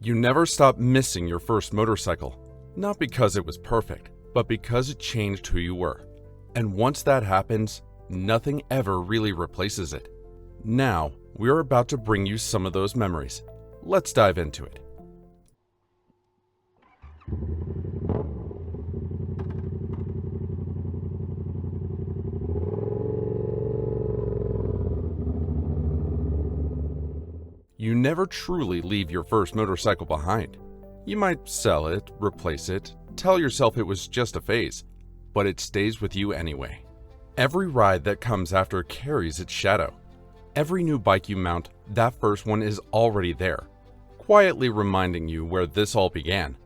You never stop missing your first motorcycle, not because it was perfect, but because it changed who you were. And once that happens, nothing ever really replaces it. Now, we're about to bring you some of those memories. Let's dive into it. You never truly leave your first motorcycle behind. You might sell it, replace it, tell yourself it was just a phase, but it stays with you anyway. Every ride that comes after carries its shadow. Every new bike you mount, that first one is already there, quietly reminding you where this all began.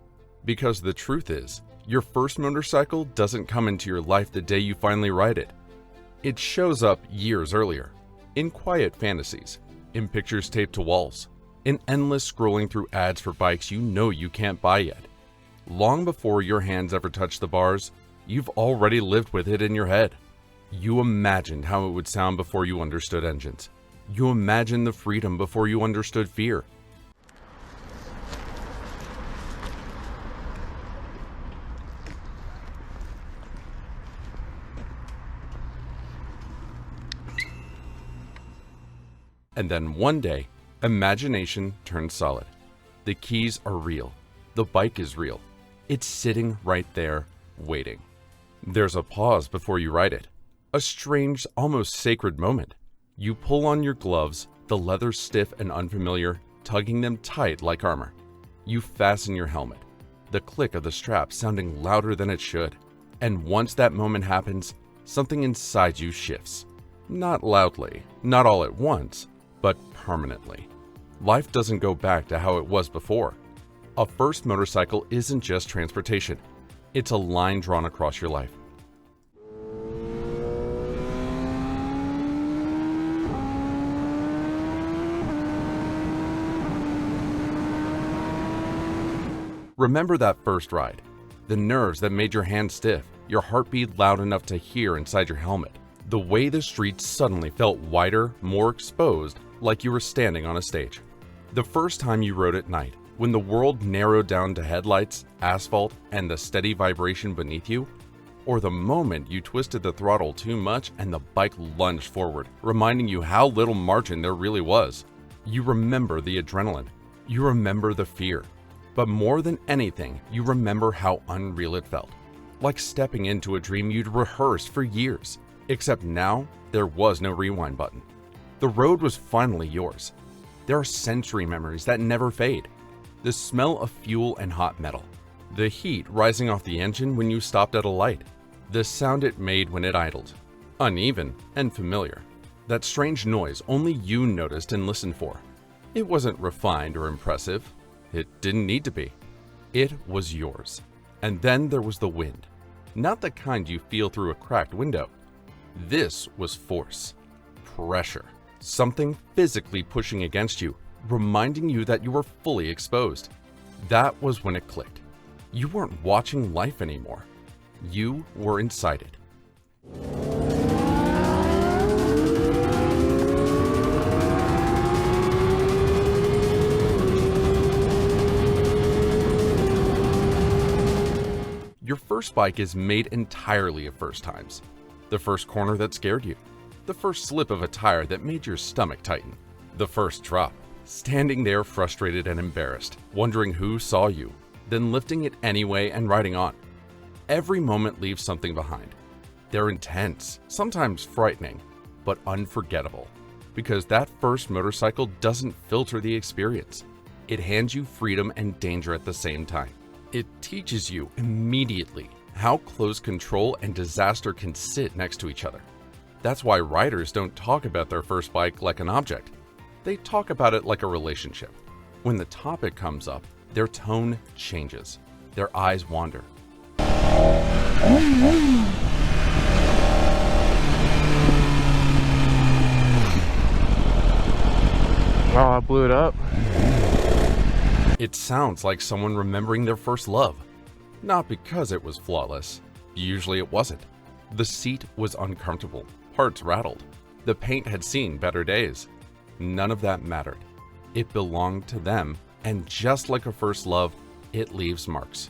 Because the truth is, your first motorcycle doesn't come into your life the day you finally ride it. It shows up years earlier, in quiet fantasies, in pictures taped to walls, in endless scrolling through ads for bikes you know you can't buy yet. Long before your hands ever touch the bars, you've already lived with it in your head. You imagined how it would sound before you understood engines. You imagined the freedom before you understood fear. And then one day, imagination turns solid. The keys are real. The bike is real. It's sitting right there, waiting. There's a pause before you ride it. A strange, almost sacred moment. You pull on your gloves, the leather stiff and unfamiliar, tugging them tight like armor. You fasten your helmet, the click of the strap sounding louder than it should. And once that moment happens, something inside you shifts. Not loudly, not all at once, but permanently. Life doesn't go back to how it was before. A first motorcycle isn't just transportation. It's a line drawn across your life. Remember that first ride, the nerves that made your hands stiff, your heartbeat loud enough to hear inside your helmet, the way the streets suddenly felt wider, more exposed, like you were standing on a stage. The first time you rode at night, when the world narrowed down to headlights, asphalt, and the steady vibration beneath you, or the moment you twisted the throttle too much and the bike lunged forward, reminding you how little margin there really was. You remember the adrenaline. You remember the fear. But more than anything, you remember how unreal it felt. Like stepping into a dream you'd rehearsed for years. Except now, there was no rewind button. The road was finally yours. There are sensory memories that never fade. The smell of fuel and hot metal. The heat rising off the engine when you stopped at a light. The sound it made when it idled. Uneven and familiar. That strange noise only you noticed and listened for. It wasn't refined or impressive. It didn't need to be. It was yours. And then there was the wind. Not the kind you feel through a cracked window. This was force. Pressure. Something physically pushing against you, reminding you that you were fully exposed. That was when it clicked. You weren't watching life anymore. You were inside it. Your first bike is made entirely of first times. The first corner that scared you. The first slip of a tire that made your stomach tighten. The first drop. Standing there frustrated and embarrassed, wondering who saw you, then lifting it anyway and riding on. Every moment leaves something behind. They're intense, sometimes frightening, but unforgettable. Because that first motorcycle doesn't filter the experience. It hands you freedom and danger at the same time. It teaches you immediately how close control and disaster can sit next to each other. That's why riders don't talk about their first bike like an object. They talk about it like a relationship. When the topic comes up, their tone changes. Their eyes wander. Oh, I blew it up. It sounds like someone remembering their first love. Not because it was flawless. Usually it wasn't. The seat was uncomfortable. Parts rattled. The paint had seen better days. None of that mattered. It belonged to them and just like a first love, it leaves marks.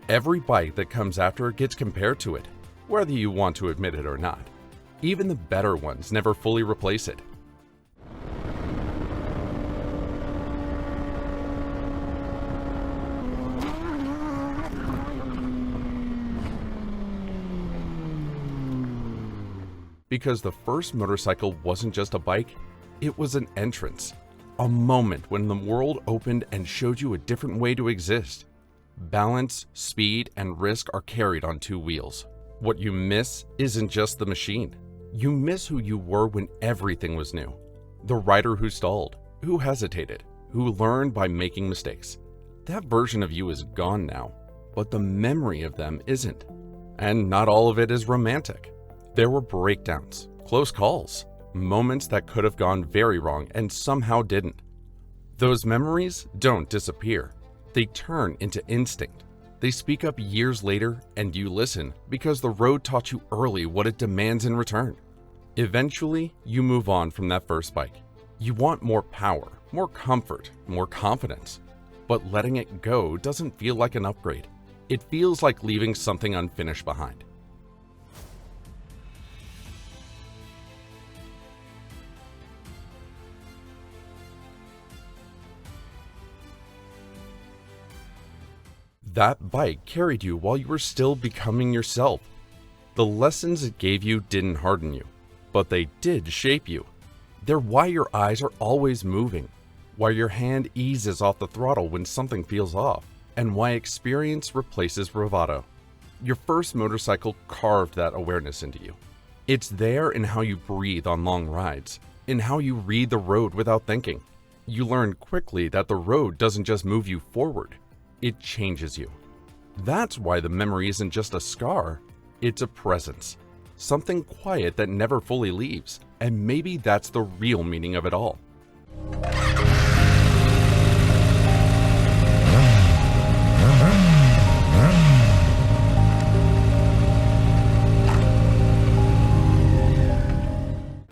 Every bike that comes after gets compared to it, whether you want to admit it or not. Even the better ones never fully replace it. Because the first motorcycle wasn't just a bike, it was an entrance. A moment when the world opened and showed you a different way to exist. Balance, speed, and risk are carried on two wheels. What you miss isn't just the machine. You miss who you were when everything was new. The rider who stalled, who hesitated, who learned by making mistakes. That version of you is gone now, but the memory of them isn't. And not all of it is romantic. There were breakdowns, close calls, moments that could have gone very wrong and somehow didn't. Those memories don't disappear. They turn into instinct. They speak up years later and you listen because the road taught you early what it demands in return. Eventually, you move on from that first bike. You want more power, more comfort, more confidence. But letting it go doesn't feel like an upgrade. It feels like leaving something unfinished behind. That bike carried you while you were still becoming yourself. The lessons it gave you didn't harden you, but they did shape you. They're why your eyes are always moving, why your hand eases off the throttle when something feels off, and why experience replaces bravado. Your first motorcycle carved that awareness into you. It's there in how you breathe on long rides, in how you read the road without thinking. You learn quickly that the road doesn't just move you forward. It changes you. That's why the memory isn't just a scar, it's a presence. Something quiet that never fully leaves, and maybe that's the real meaning of it all.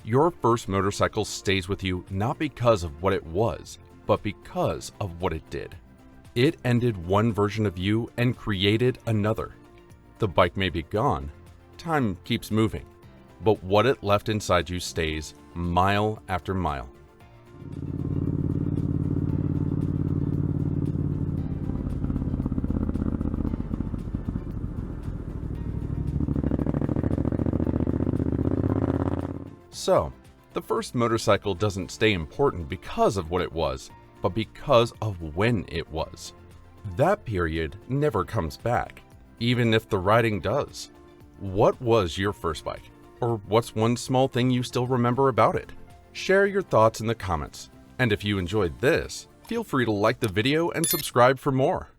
Your first motorcycle stays with you not because of what it was, but because of what it did. It ended one version of you and created another. The bike may be gone, time keeps moving, but what it left inside you stays mile after mile. So, the first motorcycle doesn't stay important because of what it was, but because of when it was. That period never comes back, even if the riding does. What was your first bike? Or what's one small thing you still remember about it? Share your thoughts in the comments. And if you enjoyed this, feel free to like the video and subscribe for more.